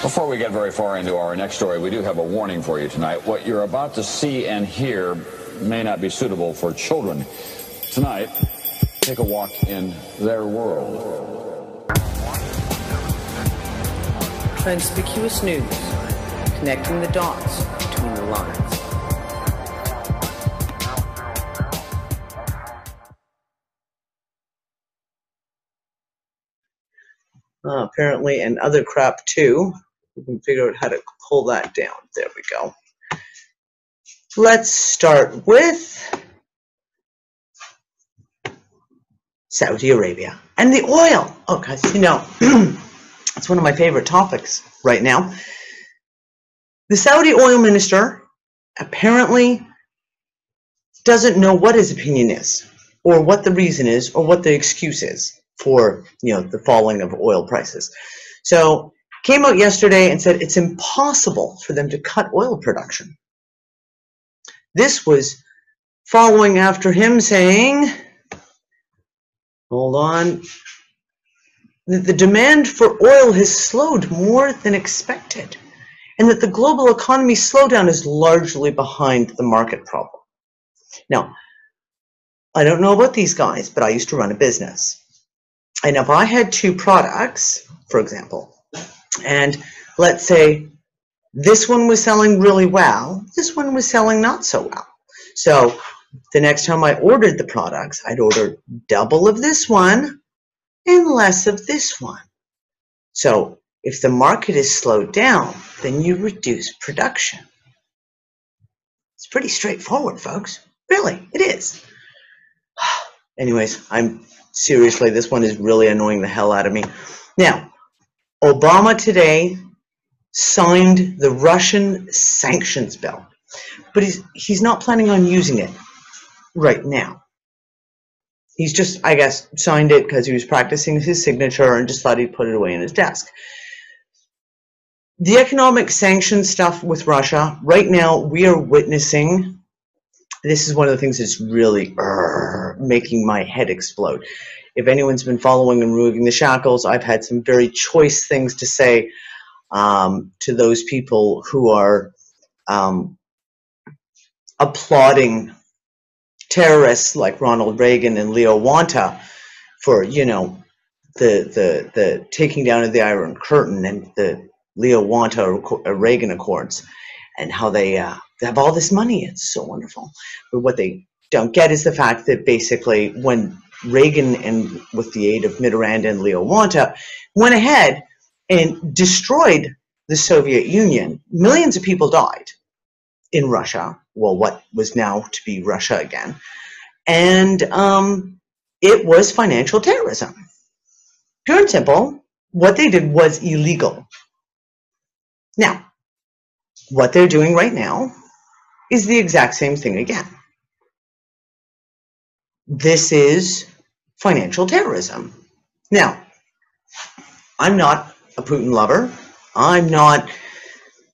Before we get very far into our next story, we do have a warning for you tonight. What you're about to see and hear may not be suitable for children. Tonight, take a walk in their world. Transpicuous news, connecting the dots between the lines. Apparently, and other crap too. We can figure out how to pull that down. There we go. Let's start with Saudi Arabia and the oil. Oh, guys, you know, it's one of my favorite topics right now. The Saudi oil minister apparently doesn't know what his opinion is, or what the reason is, or what the excuse is for, you know, the falling of oil prices. So came out yesterday and said it's impossible for them to cut oil production. This was following after him saying, hold on, that the demand for oil has slowed more than expected, and that the global economy slowdown is largely behind the market problem. Now, I don't know about these guys, but I used to run a business. And if I had two products, for example, and let's say this one was selling really well, this one was selling not so well. So the next time I ordered the products, I'd order double of this one and less of this one. So if the market is slowed down, then you reduce production. It's pretty straightforward, folks. Really, it is. Anyways, seriously, this one is really annoying the hell out of me. Now, Obama today signed the Russian sanctions bill, but he's not planning on using it right now. He's just, I guess, signed it because he was practicing his signature and just thought he'd put it away in his desk. The economic sanctions stuff with Russia, right now we are witnessing, this is one of the things that's really making my head explode. If anyone's been following and removing the shackles, I've had some very choice things to say to those people who are applauding terrorists like Ronald Reagan and Leo Wanta for, you know, the taking down of the Iron Curtain and the Leo Wanta Reagan Accords, and how they have all this money. It's so wonderful. But what they don't get is the fact that basically when Reagan, and with the aid of Mitterrand and Leo Wanta, went ahead and destroyed the Soviet Union, millions of people died in Russia, well, what was now to be Russia again, and it was financial terrorism. Pure and simple, what they did was illegal. Now, what they're doing right now is the exact same thing again. This is financial terrorism. Now, I'm not a Putin lover. I'm not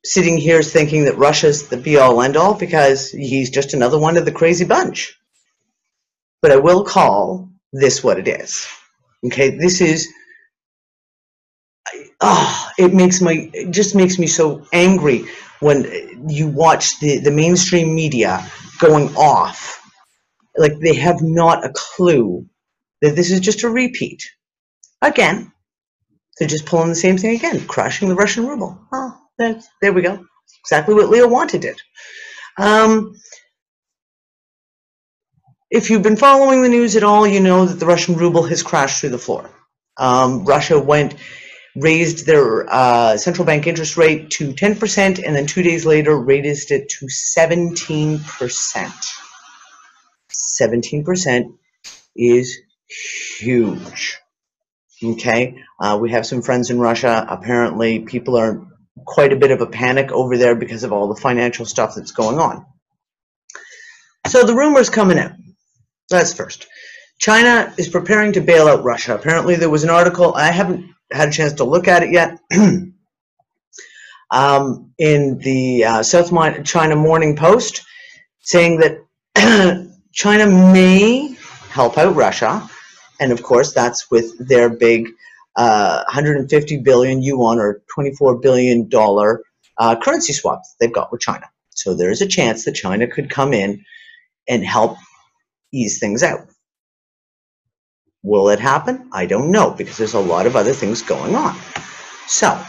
sitting here thinking that Russia's the be-all, end-all, because he's just another one of the crazy bunch. But I will call this what it is. Okay, this is, it just makes me so angry when you watch the mainstream media going off. Like they have not a clue that this is just a repeat. Again, they're just pulling the same thing again, crushing the Russian ruble. Oh, there we go. Exactly what Leo Wanta did. If you've been following the news at all, you know that the Russian ruble has crashed through the floor. Russia raised their central bank interest rate to 10%, and then 2 days later raised it to 17%. 17% is huge. Okay, we have some friends in Russia. Apparently, people are quite a bit of a panic over there because of all the financial stuff that's going on. So the rumors coming out. That's first. China is preparing to bail out Russia. Apparently, there was an article. I haven't had a chance to look at it yet. In the South China Morning Post, saying that China may help out Russia, and of course that's with their big 150 billion yuan or $24 billion currency swap they've got with China. So there is a chance that China could come in and help ease things out. Will it happen? I don't know, because there's a lot of other things going on. So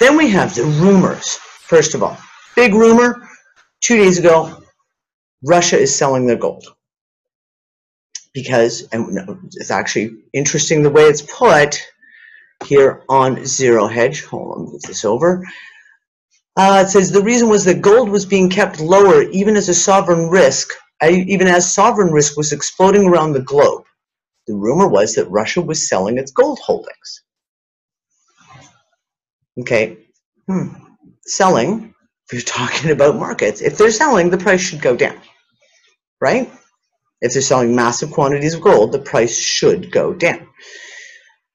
then we have the rumors. First of all, big rumor, 2 days ago, Russia is selling their gold. Because, and it's actually interesting the way it's put here on Zero Hedge. Hold on, move this over. It says the reason was that gold was being kept lower even as sovereign risk was exploding around the globe. The rumor was that Russia was selling its gold holdings. Okay, selling, if you're talking about markets, if they're selling, the price should go down, right? If they're selling massive quantities of gold, the price should go down.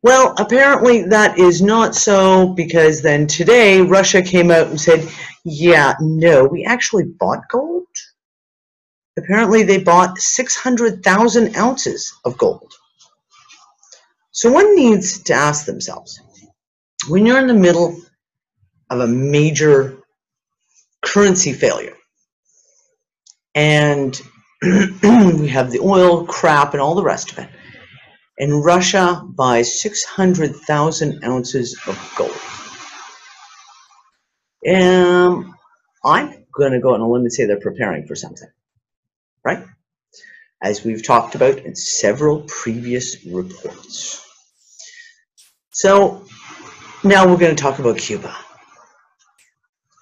Well, apparently that is not so, because then today Russia came out and said, yeah, no, we actually bought gold. Apparently they bought 600,000 ounces of gold. So one needs to ask themselves, when you're in the middle of a major currency failure, and we have the oil crap and all the rest of it, and Russia buys 600,000 ounces of gold. I'm going to go on a limb and say they're preparing for something, right? As we've talked about in several previous reports. So now we're going to talk about Cuba.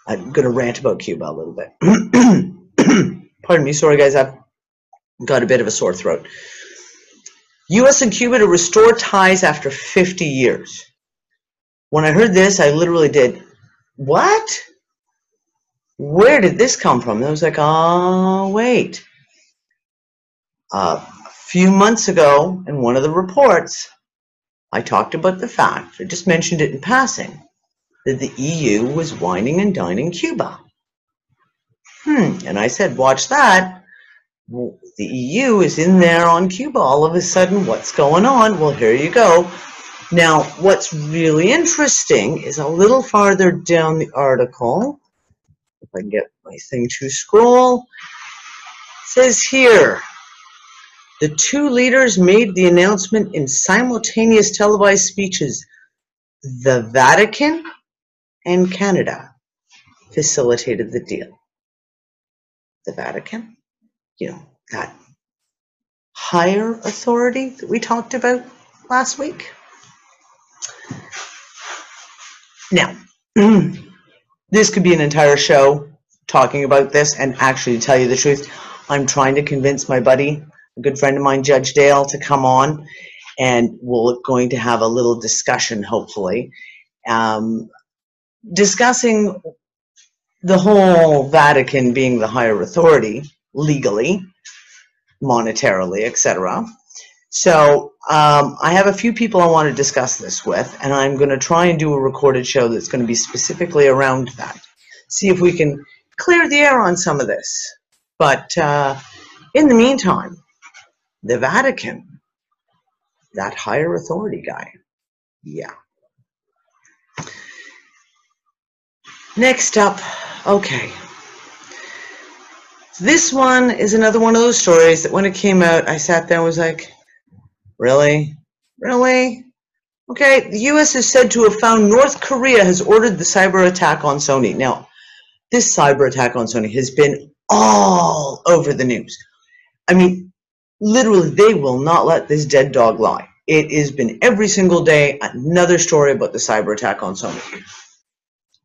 I'm going to rant about Cuba a little bit. Pardon me, sorry guys, I've got a bit of a sore throat. U.S. and Cuba to restore ties after 50 years. When I heard this, I literally did, what? Where did this come from? And I was like, oh, wait. A few months ago, in one of the reports, I talked about the fact, I just mentioned it in passing, that the EU was wining and dining Cuba. And I said, watch that. Well, the EU is in there on Cuba all of a sudden. What's going on? Well, here you go. Now, what's really interesting is a little farther down the article, if I can get my thing to scroll, it says here, the two leaders made the announcement in simultaneous televised speeches. The Vatican and Canada facilitated the deal. The Vatican? You know, that higher authority that we talked about last week. Now, this could be an entire show talking about this, and actually, to tell you the truth, I'm trying to convince my buddy, a good friend of mine, Judge Dale, to come on, and we're going to have a little discussion, hopefully, discussing the whole Vatican being the higher authority, legally, monetarily, etc. So I have a few people I want to discuss this with, and I'm going to try and do a recorded show that's going to be specifically around that. See if we can clear the air on some of this. But in the meantime, the Vatican, that higher authority guy, yeah. Next up, okay. This one is another one of those stories that when it came out, I sat there and was like, really? Really? Okay, the U.S. is said to have found North Korea has ordered the cyber attack on Sony. Now, this cyber attack on Sony has been all over the news. I mean, literally, they will not let this dead dog lie. It has been every single day another story about the cyber attack on Sony.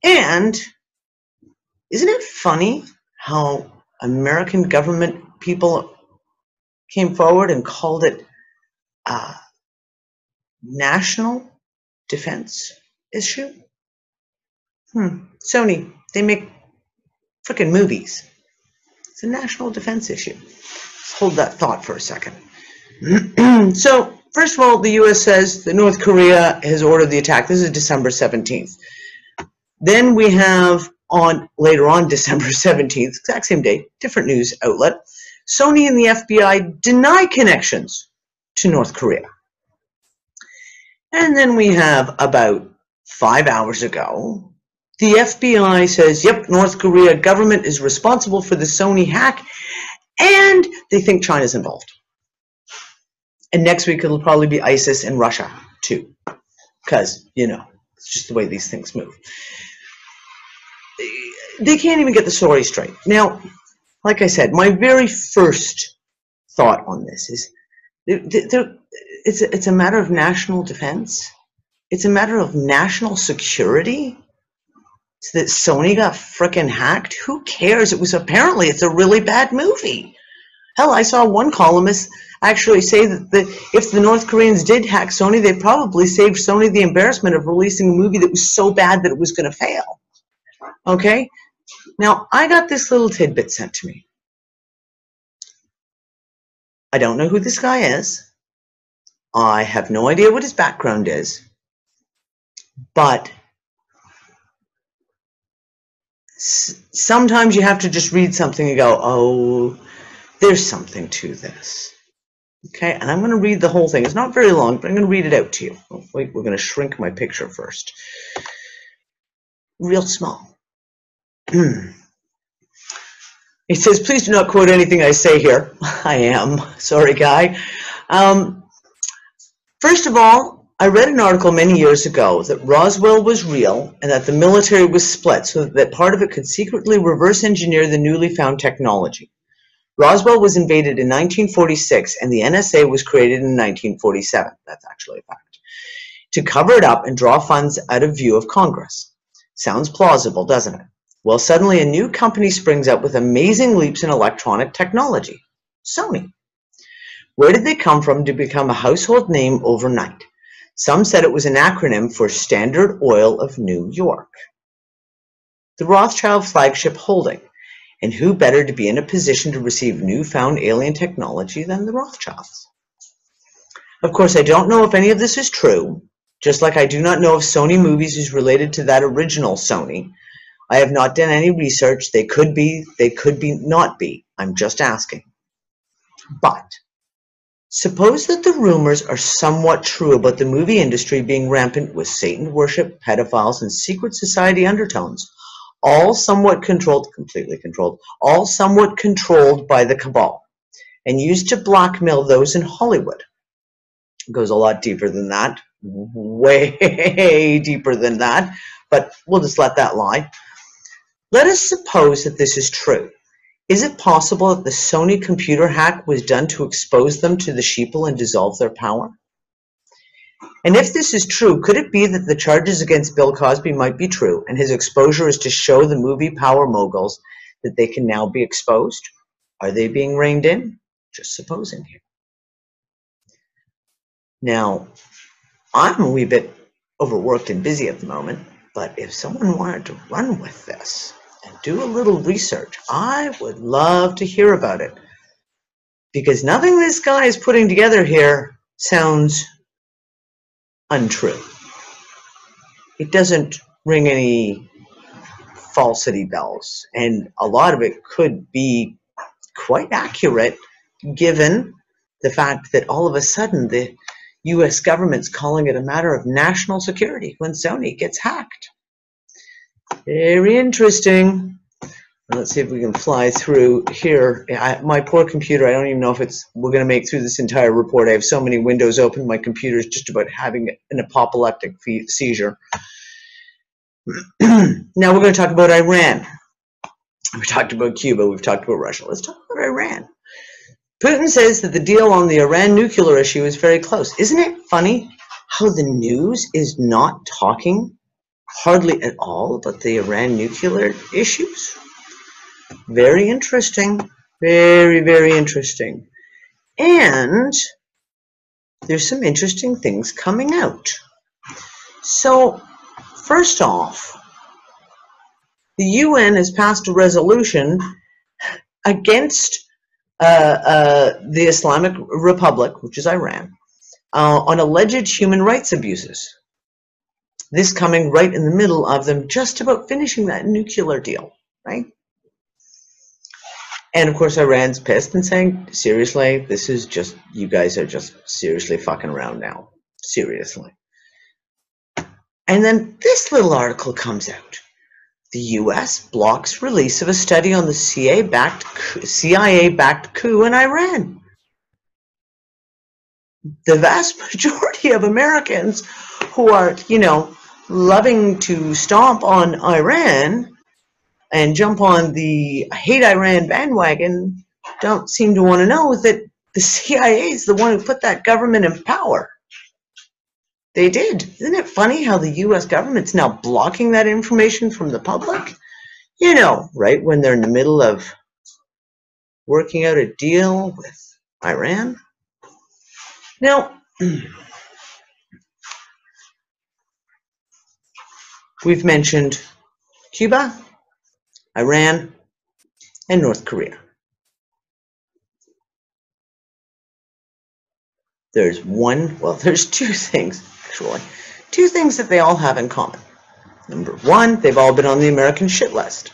And isn't it funny how American government people came forward and called it a national defense issue? Sony, they make frickin' movies. It's a national defense issue. Let's hold that thought for a second. So, first of all, the U.S. says that North Korea has ordered the attack. This is December 17th. Then we have later on December 17th, exact same day, different news outlet, Sony and the FBI deny connections to North Korea. And then we have about 5 hours ago, the FBI says, yep, North Korea government is responsible for the Sony hack, and they think China's involved. And next week it'll probably be ISIS and Russia too, because, you know, it's just the way these things move. They can't even get the story straight. Now, like I said, my very first thought on this is it's a matter of national defense. It's a matter of national security. So that Sony got frickin' hacked. Who cares? It's a really bad movie. Hell, I saw one columnist actually say that if the North Koreans did hack Sony, they probably saved Sony the embarrassment of releasing a movie that was so bad that it was going to fail. Okay? Now, I got this little tidbit sent to me. I don't know who this guy is. I have no idea what his background is. But sometimes you have to just read something and go, oh, there's something to this. Okay, and I'm going to read the whole thing. It's not very long, but I'm going to read it out to you. Oh, wait, we're going to shrink my picture first. Real small. It says, please do not quote anything I say here. I am. Sorry, guy. First of all, I read an article many years ago that Roswell was real and that the military was split so that part of it could secretly reverse engineer the newly found technology. Roswell was invaded in 1946 and the NSA was created in 1947. That's actually a fact. To cover it up and draw funds out of view of Congress. Sounds plausible, doesn't it? Well, suddenly a new company springs up with amazing leaps in electronic technology. Sony. Where did they come from to become a household name overnight? Some said it was an acronym for Standard Oil of New York. The Rothschild flagship holding. And who better to be in a position to receive newfound alien technology than the Rothschilds? Of course, I don't know if any of this is true, just like I do not know if Sony Movies is related to that original Sony. I have not done any research. They could be not be. I'm just asking. But suppose that the rumors are somewhat true about the movie industry being rampant with Satan worship, pedophiles, and secret society undertones, all somewhat controlled, completely controlled, all somewhat controlled by the cabal, and used to blackmail those in Hollywood. It goes a lot deeper than that, way deeper than that, but we'll just let that lie. Let us suppose that this is true. Is it possible that the Sony computer hack was done to expose them to the sheeple and dissolve their power? And if this is true, could it be that the charges against Bill Cosby might be true, and his exposure is to show the movie power moguls that they can now be exposed? Are they being reined in? Just supposing here. Now, I'm a wee bit overworked and busy at the moment, but if someone wanted to run with this and do a little research, I would love to hear about it. Because nothing this guy is putting together here sounds untrue. It doesn't ring any falsity bells, and a lot of it could be quite accurate given the fact that all of a sudden the US government's calling it a matter of national security when Sony gets hacked. Very interesting. Let's see if we can fly through here. My poor computer, I don't even know if we're going to make through this entire report. I have so many windows open, my computer is just about having an apoplectic seizure. Now we're going to talk about Iran. We've talked about Cuba, we've talked about Russia. Let's talk about Iran. Putin says that the deal on the Iran nuclear issue is very close. Isn't it funny how the news is not talking hardly at all about the Iran nuclear issues? Very interesting. Very, very interesting. And there's some interesting things coming out. So, first off, the UN has passed a resolution against the Islamic Republic, which is Iran, on alleged human rights abuses. This coming right in the middle of them just about finishing that nuclear deal, right? And of course, Iran's pissed and saying, seriously, this is just, you guys are just seriously fucking around now. Seriously. And then this little article comes out. The U.S. blocks release of a study on the CIA-backed coup in Iran. The vast majority of Americans who are, loving to stomp on Iran and jump on the hate Iran bandwagon don't seem to want to know that the CIA is the one who put that government in power. They did. Isn't it funny how the U.S. government's now blocking that information from the public? Right when they're in the middle of working out a deal with Iran. Now, we've mentioned Cuba, Iran, and North Korea. There's two things, actually. Two things that they all have in common. Number one, they've all been on the American shit list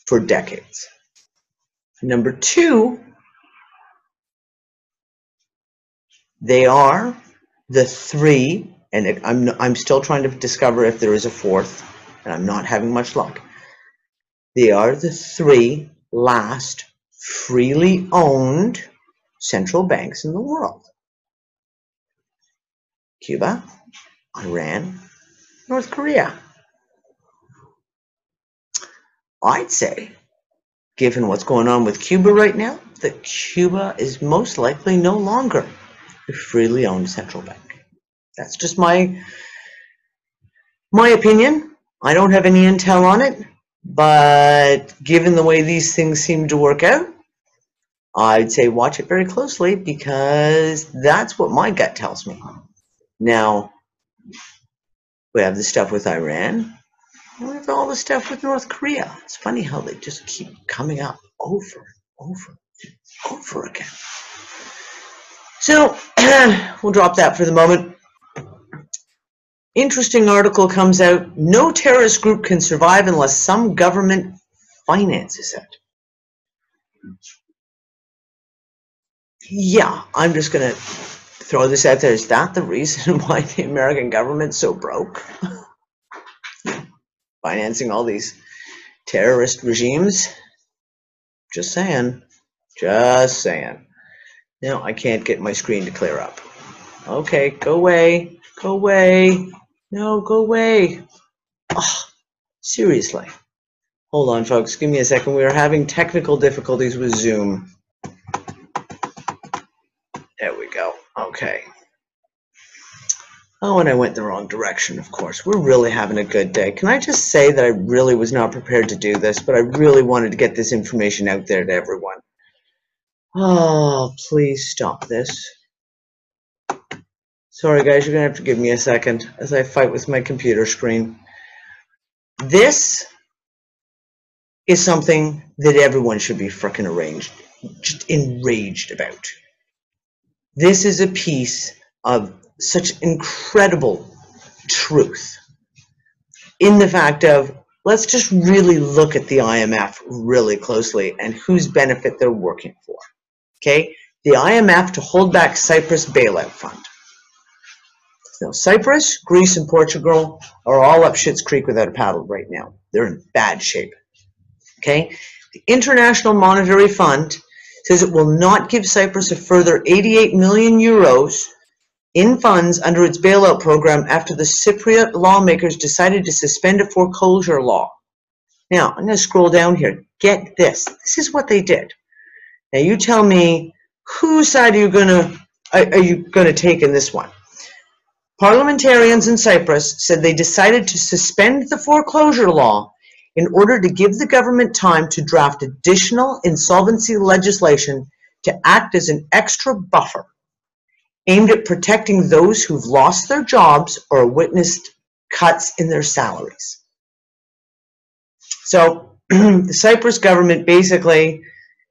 for decades. Number two, they are the three, and I'm still trying to discover if there is a fourth, and I'm not having much luck. They are the three last freely owned central banks in the world. Cuba, Iran, North Korea. I'd say, given what's going on with Cuba right now, that Cuba is most likely no longer a freely owned central bank. That's just my opinion. I don't have any intel on it, but given the way these things seem to work out, I'd say watch it very closely because that's what my gut tells me. Now, we have the stuff with Iran. We have all the stuff with North Korea. It's funny how they just keep coming up over and over again. So, we'll drop that for the moment. Interesting article comes out. No terrorist group can survive unless some government finances it. Yeah, I'm just going to throw this out there. Is that the reason why the American government's so broke? Financing all these terrorist regimes? Just saying. Just saying. No, I can't get my screen to clear up. Okay, go away. Go away. No, go away. Oh, seriously. Hold on, folks. Give me a second. We are having technical difficulties with Zoom. There we go. Okay. Oh, and I went the wrong direction, of course. We're really having a good day. Can I just say that I really was not prepared to do this, but I really wanted to get this information out there to everyone. Oh, please stop this. Sorry, guys, you're going to have to give me a second as I fight with my computer screen. This is something that everyone should be frickin' just enraged about. This is a piece of such incredible truth in the fact of, let's just really look at the IMF really closely and whose benefit they're working for. Okay? The IMF to hold back Cyprus bailout fund. Now, Cyprus, Greece, and Portugal are all up Schitt's Creek without a paddle right now. They're in bad shape. Okay? The International Monetary Fund says it will not give Cyprus a further 88 million euros in funds under its bailout program after the Cypriot lawmakers decided to suspend a foreclosure law. Now, I'm going to scroll down here. Get this. This is what they did. Now, you tell me whose side are you going to take in this one? Parliamentarians in Cyprus said they decided to suspend the foreclosure law in order to give the government time to draft additional insolvency legislation to act as an extra buffer aimed at protecting those who've lost their jobs or witnessed cuts in their salaries. So the Cyprus government basically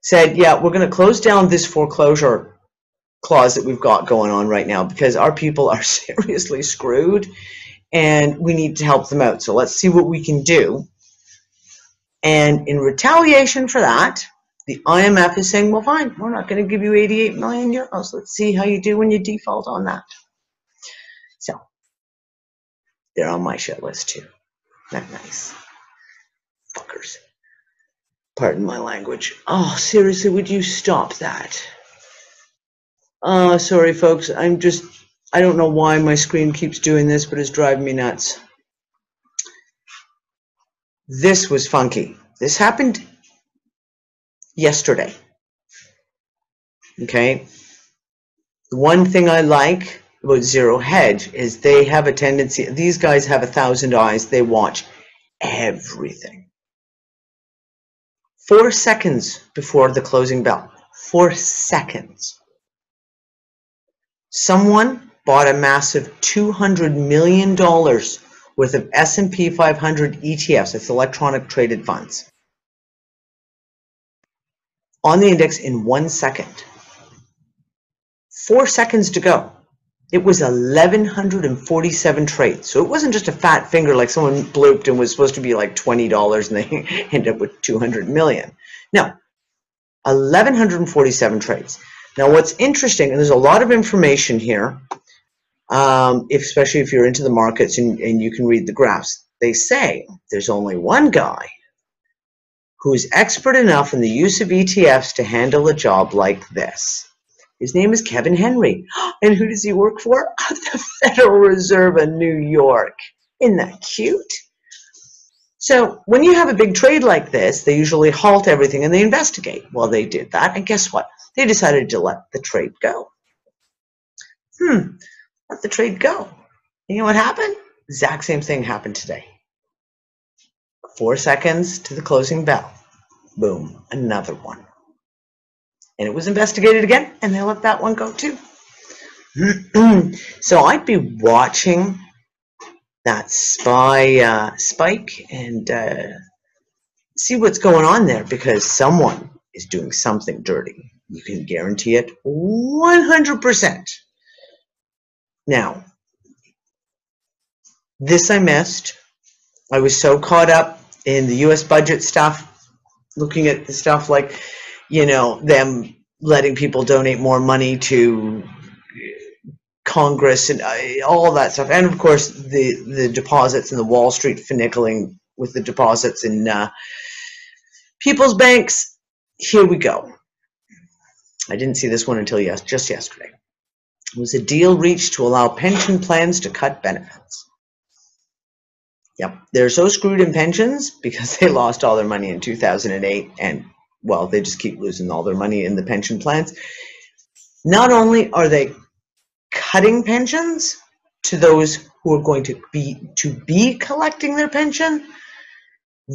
said, yeah, we're going to close down this foreclosure clause that we've got going on right now because our people are seriously screwed and we need to help them out. So let's see what we can do. And in retaliation for that, the IMF is saying, well, fine, we're not going to give you 88 million euros. Let's see how you do when you default on that. So They're on my shit list too. Not nice. Fuckers. Pardon my language. Oh, seriously, would you stop that? Sorry, folks. I don't know why my screen keeps doing this, but it's driving me nuts. This was funky. This happened yesterday. Okay? The one thing I like about Zero Hedge is they have a tendency, these guys have 1,000 eyes, they watch everything. 4 seconds before the closing bell. 4 seconds. Someone bought a massive $200 million worth of S&P 500 ETFs, that's electronic traded funds, on the index in 1 second. 4 seconds to go. It was 1,147 trades. So it wasn't just a fat finger like someone blooped and was supposed to be like $20 and they ended up with 200 million. No, 1,147 trades. Now what's interesting, and there's a lot of information here, especially if you're into the markets and you can read the graphs, they say there's only one guy who's expert enough in the use of ETFs to handle a job like this. His name is Kevin Henry. And who does he work for? The Federal Reserve of New York. Isn't that cute? So when you have a big trade like this, they usually halt everything and they investigate. Well, they did that, and guess what? They decided to let the trade go. Let the trade go. You know what happened? Exact same thing happened today. 4 seconds to the closing bell. Boom, another one. And it was investigated again, and they let that one go too. So I'd be watching that spike and see what's going on there, because someone is doing something dirty. You can guarantee it 100%. Now, this I missed. I was so caught up in the U.S. budget stuff, looking at the stuff like, you know, them letting people donate more money to Congress and all that stuff. And of course, the deposits in the Wall Street finagling with the deposits in people's banks. Here we go. I didn't see this one until just yesterday. It was a deal reached to allow pension plans to cut benefits. Yep, they're so screwed in pensions because they lost all their money in 2008, and well, they just keep losing all their money in the pension plans. Not only are they cutting pensions to those who are going to be collecting their pension,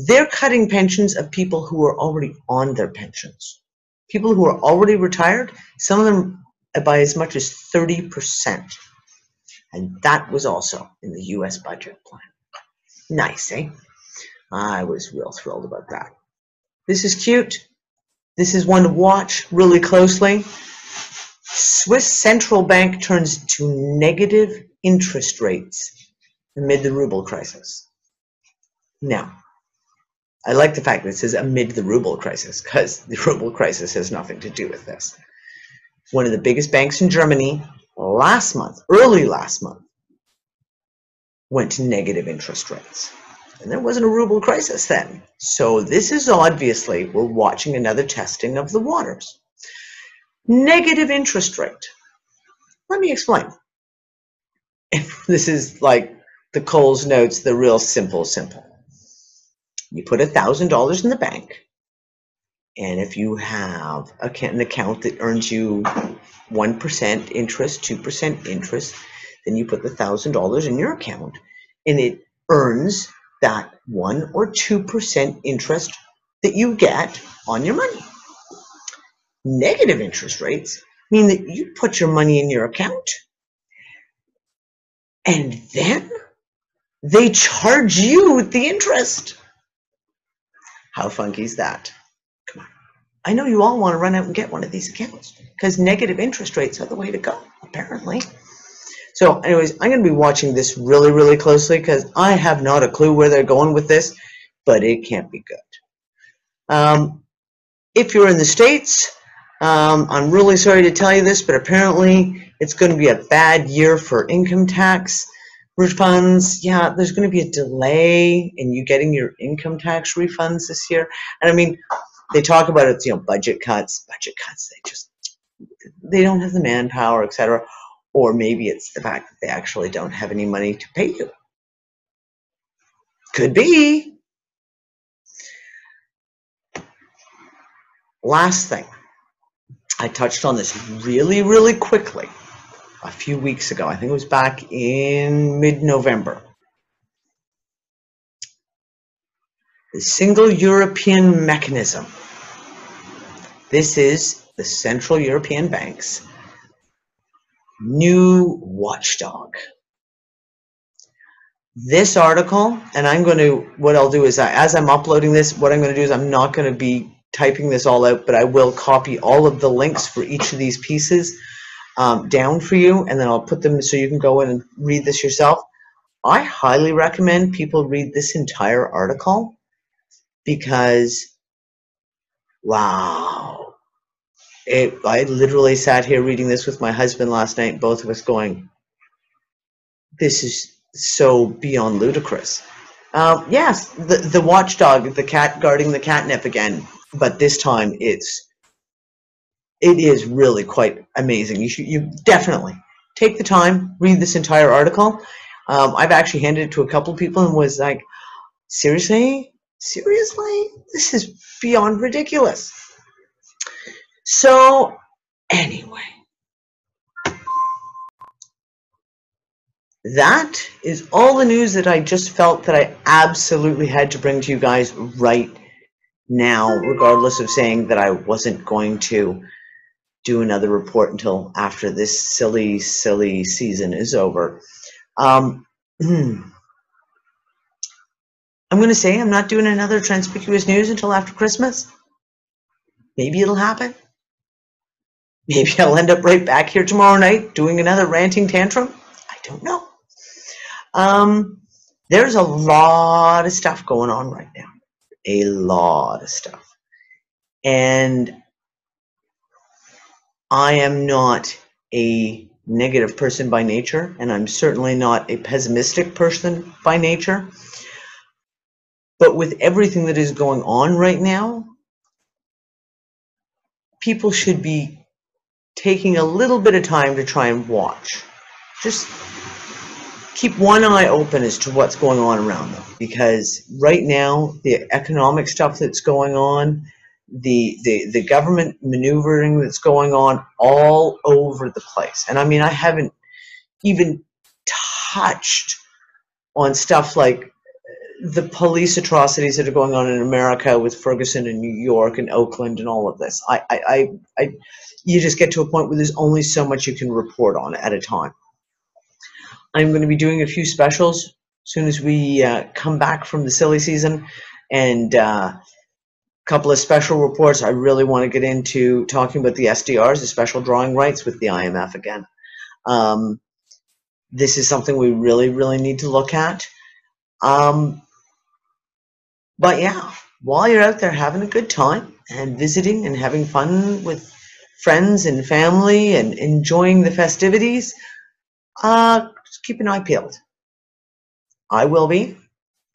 they're cutting pensions of people who are already on their pensions. People who are already retired, some of them by as much as 30%. And that was also in the U.S. budget plan. Nice, eh? I was real thrilled about that. This is cute. This is one to watch really closely. Swiss central bank turns to negative interest rates amid the ruble crisis. Now, I like the fact that it says amid the ruble crisis, because the ruble crisis has nothing to do with this. One of the biggest banks in Germany early last month, went to negative interest rates. And there wasn't a ruble crisis then. So this is obviously, we're watching another testing of the waters. Negative interest rate. Let me explain. This is like the Coles notes, the real simple. You put $1,000 in the bank, and if you have an account that earns you 1% interest, 2% interest, then you put the $1,000 in your account, and it earns that 1 or 2% interest that you get on your money. Negative interest rates mean that you put your money in your account, and then they charge you the interest. How funky is that? Come on. I know you all want to run out and get one of these accounts, because negative interest rates are the way to go, apparently. So anyways, I'm going to be watching this really, really closely, because I have not a clue where they're going with this, but it can't be good. If you're in the States, I'm really sorry to tell you this, but apparently it's going to be a bad year for income tax refunds, yeah, there's going to be a delay in you getting your income tax refunds this year. And I mean, they talk about it, budget cuts, they don't have the manpower, etc. Or maybe it's the fact that they actually don't have any money to pay you. Could be. Last thing, I touched on this really, really quickly a few weeks ago. I think it was back in mid-November. The Single European Mechanism. This is the Central European Bank's new watchdog. This article, and what I'll do is, as I'm uploading this, what I'm going to do is I'm not going to be typing this all out, but I will copy all of the links for each of these pieces down for you, and then I'll put them so you can go in and read this yourself. I highly recommend people read this entire article because, wow, I literally sat here reading this with my husband last night, both of us going, this is so beyond ludicrous. Yes, the watchdog, the cat guarding the catnip again, but this time it is really quite amazing. You definitely take the time, read this entire article. I've actually handed it to a couple people and was like, seriously? This is beyond ridiculous. So anyway, that is all the news that I just felt that I absolutely had to bring to you guys right now, regardless of saying that I wasn't going to do another report until after this silly season is over. I'm going to say I'm not doing another Transpicuous News until after Christmas. Maybe it'll happen. Maybe I'll end up right back here tomorrow night doing another ranting tantrum. I don't know. There's a lot of stuff going on right now. A lot of stuff. And I am not a negative person by nature, and I'm certainly not a pessimistic person by nature. But with everything that is going on right now, people should be taking a little bit of time to try and watch. Just keep one eye open as to what's going on around them, because right now the economic stuff that's going on, the government maneuvering that's going on all over the place. And I mean, I haven't even touched on stuff like the police atrocities that are going on in America with Ferguson and New York and Oakland and all of this. You just get to a point where there's only so much you can report on at a time. I'm going to be doing a few specials as soon as we come back from the silly season, and a couple of special reports. I really want to get into talking about the SDRs, the special drawing rights with the IMF again. This is something we really need to look at. But yeah, while you're out there having a good time and visiting and having fun with friends and family and enjoying the festivities, just keep an eye peeled. I will be.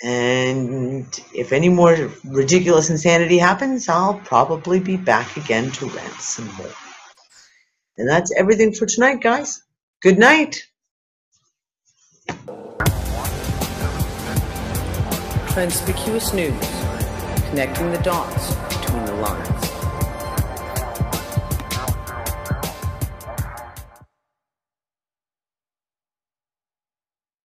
And if any more ridiculous insanity happens, I'll probably be back again to rant some more. And that's everything for tonight, guys. Good night. Transpicuous News, connecting the dots between the lines.